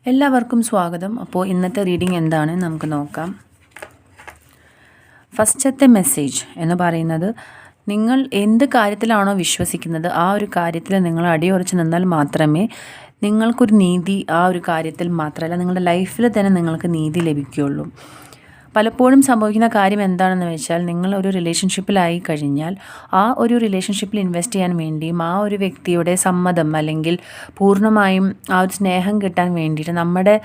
എല്ലാവർക്കും സ്വാഗതം. അപ്പോൾ ഇന്നത്തെ റീഡിംഗ് എന്താണെന്ന് നമുക്ക് നോക്കാം. ഫസ്റ്റത്തെ മെസ്സേജ് എന്ന് പറയുന്നത്, നിങ്ങൾ എന്ത് കാര്യത്തിലാണോ വിശ്വസിക്കുന്നത് ആ ഒരു കാര്യത്തിൽ നിങ്ങൾ അടിയുറച്ച് നിന്നാൽ മാത്രമേ നിങ്ങൾക്കൊരു നീതി ആ ഒരു കാര്യത്തിൽ മാത്രമല്ല നിങ്ങളുടെ ലൈഫിൽ തന്നെ നിങ്ങൾക്ക് നീതി ലഭിക്കുകയുള്ളൂ. പലപ്പോഴും സംഭവിക്കുന്ന കാര്യം എന്താണെന്ന് വെച്ചാൽ, നിങ്ങൾ ഒരു റിലേഷൻഷിപ്പിലായി കഴിഞ്ഞാൽ ആ ഒരു റിലേഷൻഷിപ്പിൽ ഇൻവെസ്റ്റ് ചെയ്യാൻ വേണ്ടിയും ആ ഒരു വ്യക്തിയുടെ സമ്മതം അല്ലെങ്കിൽ പൂർണ്ണമായും ആ ഒരു സ്നേഹം കിട്ടാൻ വേണ്ടിയിട്ട് നമ്മുടെ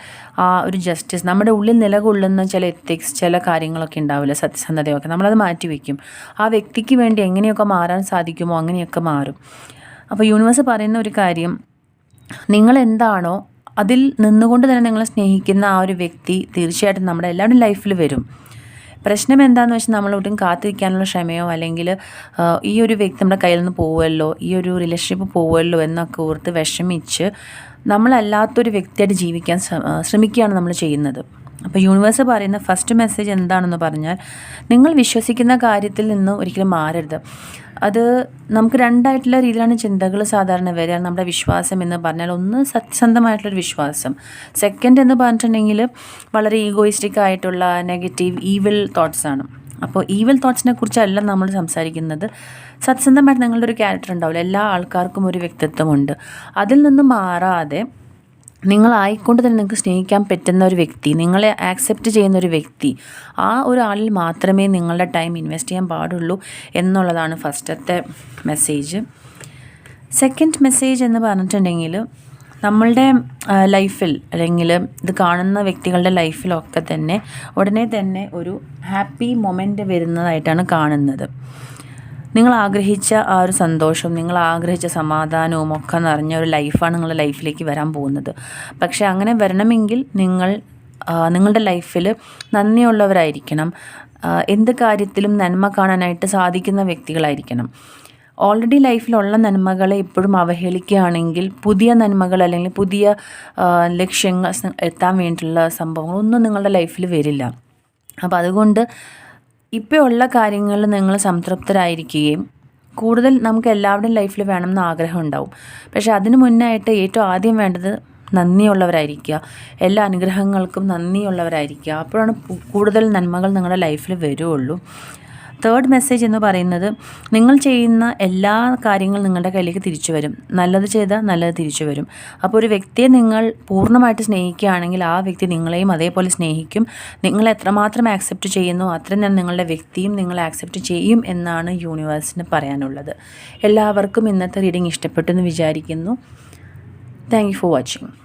ആ ഒരു ജസ്റ്റിസ്, നമ്മുടെ ഉള്ളിൽ നിലകൊള്ളുന്ന ചില എത്തിക്സ്, ചില കാര്യങ്ങളൊക്കെ ഉണ്ടാവില്ല, സത്യസന്ധതയൊക്കെ, നമ്മളത് മാറ്റി വയ്ക്കും. ആ വ്യക്തിക്ക് വേണ്ടി എങ്ങനെയൊക്കെ മാറാൻ സാധിക്കുമോ അങ്ങനെയൊക്കെ മാറും. അപ്പോൾ യൂണിവേഴ്സ് പറയുന്ന ഒരു കാര്യം, നിങ്ങൾ എന്താണോ അതിൽ നിന്നുകൊണ്ട് തന്നെ നിങ്ങളെ സ്നേഹിക്കുന്ന ആ ഒരു വ്യക്തി തീർച്ചയായിട്ടും നമ്മുടെ എല്ലാവരുടെയും ലൈഫിൽ വരും. പ്രശ്നം എന്താണെന്ന് വെച്ചാൽ, നമ്മളൊട്ടും കാത്തിരിക്കാനുള്ള ക്ഷമയോ അല്ലെങ്കിൽ ഈ ഒരു വ്യക്തി നമ്മുടെ കയ്യിൽ നിന്ന് പോവുമല്ലോ, ഈ ഒരു റിലേഷൻഷിപ്പ് പോവുമല്ലോ എന്നൊക്കെ ഓർത്ത് വിഷമിച്ച് നമ്മളല്ലാത്തൊരു വ്യക്തിയായിട്ട് ജീവിക്കാൻ ശ്രമിക്കുകയാണ് നമ്മൾ ചെയ്യുന്നത്. അപ്പോൾ യൂണിവേഴ്സ് പറയുന്ന ഫസ്റ്റ് മെസ്സേജ് എന്താണെന്ന് പറഞ്ഞാൽ, നിങ്ങൾ വിശ്വസിക്കുന്ന കാര്യത്തിൽ നിന്ന് ഒരിക്കലും മാറരുത്. അത് നമുക്ക് രണ്ടായിട്ടുള്ള രീതിയിലാണ് ചിന്തകൾ സാധാരണ വരിക. നമ്മുടെ വിശ്വാസം എന്ന് പറഞ്ഞാൽ, ഒന്ന് സത്യസന്ധമായിട്ടുള്ളൊരു വിശ്വാസം, സെക്കൻഡ് എന്ന് പറഞ്ഞിട്ടുണ്ടെങ്കിൽ വളരെ ഈഗോയിസ്റ്റിക് ആയിട്ടുള്ള നെഗറ്റീവ് ഈവിൽ തോട്ട്സാണ്. അപ്പോൾ ഈവിൽ തോട്ട്സിനെ കുറിച്ചല്ല നമ്മൾ സംസാരിക്കുന്നത്. സത്യസന്ധമായിട്ട് നിങ്ങളുടെ ഒരു ക്യാരക്ടർ ഉണ്ടാവില്ല, എല്ലാ ആൾക്കാർക്കും ഒരു വ്യക്തിത്വമുണ്ട്. അതിൽ നിന്ന് മാറാതെ നിങ്ങളായിക്കൊണ്ട് തന്നെ നിങ്ങൾക്ക് സ്നേഹിക്കാൻ പറ്റുന്ന ഒരു വ്യക്തി, നിങ്ങളെ ആക്സെപ്റ്റ് ചെയ്യുന്ന ഒരു വ്യക്തി, ആ ഒരാളിൽ മാത്രമേ നിങ്ങളുടെ ടൈം ഇൻവെസ്റ്റ് ചെയ്യാൻ പാടുള്ളൂ എന്നുള്ളതാണ് ഫസ്റ്റത്തെ മെസ്സേജ്. സെക്കൻഡ് മെസ്സേജ് എന്ന് പറഞ്ഞിട്ടുണ്ടെങ്കിൽ, നമ്മളുടെ ലൈഫിൽ അല്ലെങ്കിൽ ഇത് കാണുന്ന വ്യക്തികളുടെ ലൈഫിലൊക്കെ തന്നെ ഉടനെ തന്നെ ഒരു ഹാപ്പി മൊമെൻ്റ് വരുന്നതായിട്ടാണ് കാണുന്നത്. നിങ്ങൾ ആഗ്രഹിച്ച ആ ഒരു സന്തോഷവും നിങ്ങൾ ആഗ്രഹിച്ച സമാധാനവും ഒക്കെ നിറഞ്ഞ ഒരു ലൈഫാണ് നിങ്ങളുടെ ലൈഫിലേക്ക് വരാൻ പോകുന്നത്. പക്ഷേ അങ്ങനെ വരണമെങ്കിൽ നിങ്ങളുടെ ലൈഫിൽ നന്ദിയുള്ളവരായിരിക്കണം. എന്ത് കാര്യത്തിലും നന്മ കാണാനായിട്ട് സാധിക്കുന്ന വ്യക്തികളായിരിക്കണം. ഓൾറെഡി ലൈഫിലുള്ള നന്മകളെ ഇപ്പോഴും അവഹേളിക്കുകയാണെങ്കിൽ പുതിയ നന്മകൾ അല്ലെങ്കിൽ പുതിയ ലക്ഷ്യങ്ങൾ എത്താൻ വേണ്ടിയിട്ടുള്ള സംഭവങ്ങളൊന്നും നിങ്ങളുടെ ലൈഫിൽ വരില്ല. അപ്പോൾ അതുകൊണ്ട് ഇപ്പോൾ ഉള്ള കാര്യങ്ങളിൽ നിങ്ങൾ സംതൃപ്തരായിരിക്കുകയും, കൂടുതൽ നമുക്ക് എല്ലാവരുടെയും ലൈഫിൽ വേണമെന്ന് ആഗ്രഹം ഉണ്ടാവും. പക്ഷേ അതിന് മുന്നായിട്ട് ഏറ്റവും ആദ്യം വേണ്ടത് നന്ദിയുള്ളവരായിരിക്കുക, എല്ലാ അനുഗ്രഹങ്ങൾക്കും നന്ദിയുള്ളവരായിരിക്കുക. അപ്പോഴാണ് കൂടുതൽ നന്മകൾ നിങ്ങളുടെ ലൈഫിൽ വരുള്ളൂ. തേർഡ് മെസ്സേജ് എന്ന് പറയുന്നത്, നിങ്ങൾ ചെയ്യുന്ന എല്ലാ കാര്യങ്ങളും നിങ്ങളുടെ കയ്യിലേക്ക് തിരിച്ചു വരും. നല്ലത് ചെയ്താൽ നല്ലത് തിരിച്ചു വരും. അപ്പോൾ ഒരു വ്യക്തിയെ നിങ്ങൾ പൂർണ്ണമായിട്ട് സ്നേഹിക്കുകയാണെങ്കിൽ ആ വ്യക്തി നിങ്ങളെയും അതേപോലെ സ്നേഹിക്കും. നിങ്ങൾ എത്രമാത്രം ആക്സെപ്റ്റ് ചെയ്യുന്നു അത്രയും തന്നെ നിങ്ങളുടെ വ്യക്തിയും നിങ്ങളെ ആക്സെപ്റ്റ് ചെയ്യും എന്നാണ് യൂണിവേഴ്സിന് പറയാനുള്ളത്. എല്ലാവർക്കും ഇന്നത്തെ റീഡിംഗ് ഇഷ്ടപ്പെട്ടു എന്ന് വിചാരിക്കുന്നു. Thank you for watching.